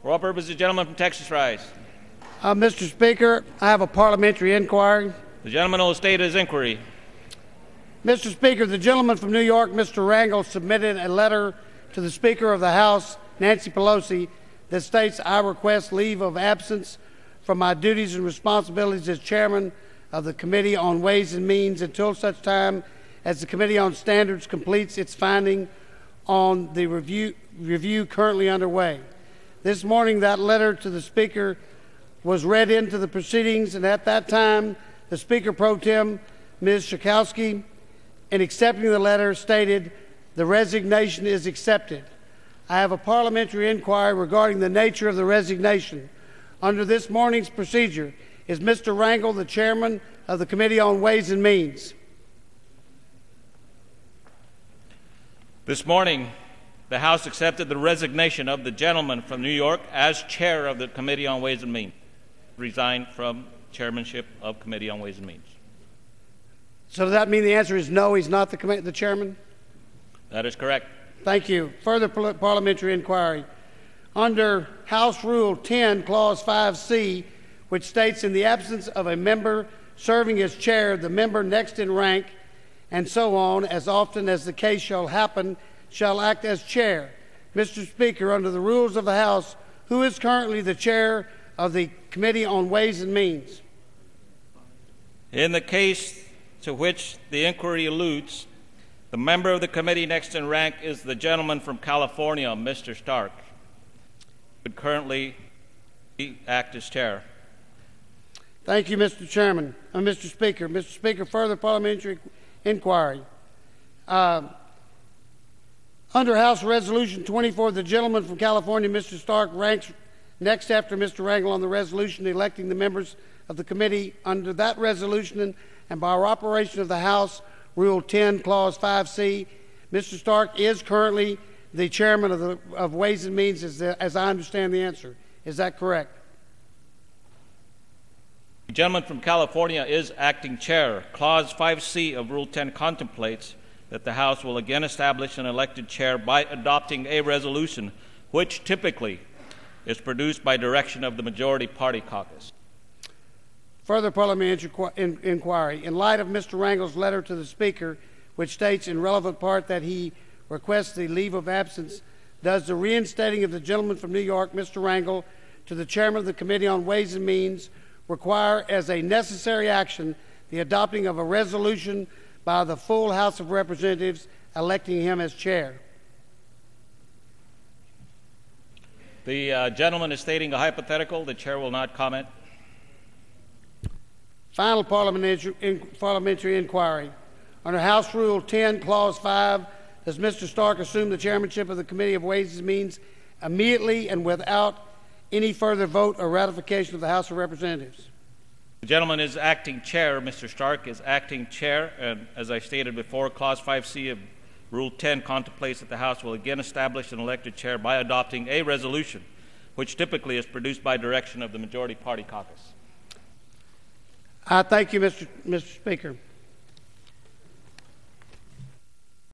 For all purposes, the gentleman from Texas rise. Mr. Speaker, I have a parliamentary inquiry. The gentleman will state his inquiry. Mr. Speaker, the gentleman from New York, Mr. Rangel, submitted a letter to the Speaker of the House, Nancy Pelosi, that states, I request leave of absence from my duties and responsibilities as chairman of the Committee on Ways and Means until such time as the Committee on Standards completes its finding on the review currently underway. This morning, that letter to the Speaker was read into the proceedings, and at that time, the Speaker pro tem, Ms. Schakowsky, in accepting the letter, stated, the resignation is accepted. I have a parliamentary inquiry regarding the nature of the resignation. Under this morning's procedure, is Mr. Rangel the chairman of the Committee on Ways and Means? This morning, the House accepted the resignation of the gentleman from New York as chair of the Committee on Ways and Means. Resigned from chairmanship of Committee on Ways and Means. So does that mean the answer is no, he's not the chairman? That is correct. Thank you. Further parliamentary inquiry. Under House Rule 10, Clause 5C, which states, in the absence of a member serving as chair, the member next in rank, and so on, as often as the case shall happen, shall act as chair. Mr. Speaker, under the rules of the House, who is currently the chair of the Committee on Ways and Means? In the case to which the inquiry alludes, the member of the committee next in rank is the gentleman from California, Mr. Stark, who would currently act as chair. Thank you, Mr. Chairman. Mr. Speaker. Mr. Speaker, further parliamentary inquiry. Under House Resolution 24, the gentleman from California, Mr. Stark, ranks next after Mr. Rangel on the resolution electing the members of the committee. Under that resolution and by operation of the House Rule 10, Clause 5C, Mr. Stark is currently the chairman of Ways and Means, as I understand the answer. Is that correct? The gentleman from California is acting chair. Clause 5C of Rule 10 contemplates that the House will again establish an elected chair by adopting a resolution, which typically is produced by direction of the majority party caucus. Further parliamentary inquiry. In light of Mr. Rangel's letter to the Speaker, which states in relevant part that he requests the leave of absence, does the reinstating of the gentleman from New York, Mr. Rangel, to the chairman of the Committee on Ways and Means require as a necessary action the adopting of a resolution by the full House of Representatives electing him as chair? The gentleman is stating a hypothetical. The chair will not comment. Final parliamentary inquiry. Under House Rule 10, Clause 5, does Mr. Stark assume the chairmanship of the Committee of Ways and Means immediately and without any further vote or ratification of the House of Representatives? The gentleman is acting chair. Mr. Stark is acting chair, and as I stated before, Clause 5C of Rule 10 contemplates that the House will again establish an elected chair by adopting a resolution, which typically is produced by direction of the majority party caucus. Thank you, Mr. Speaker.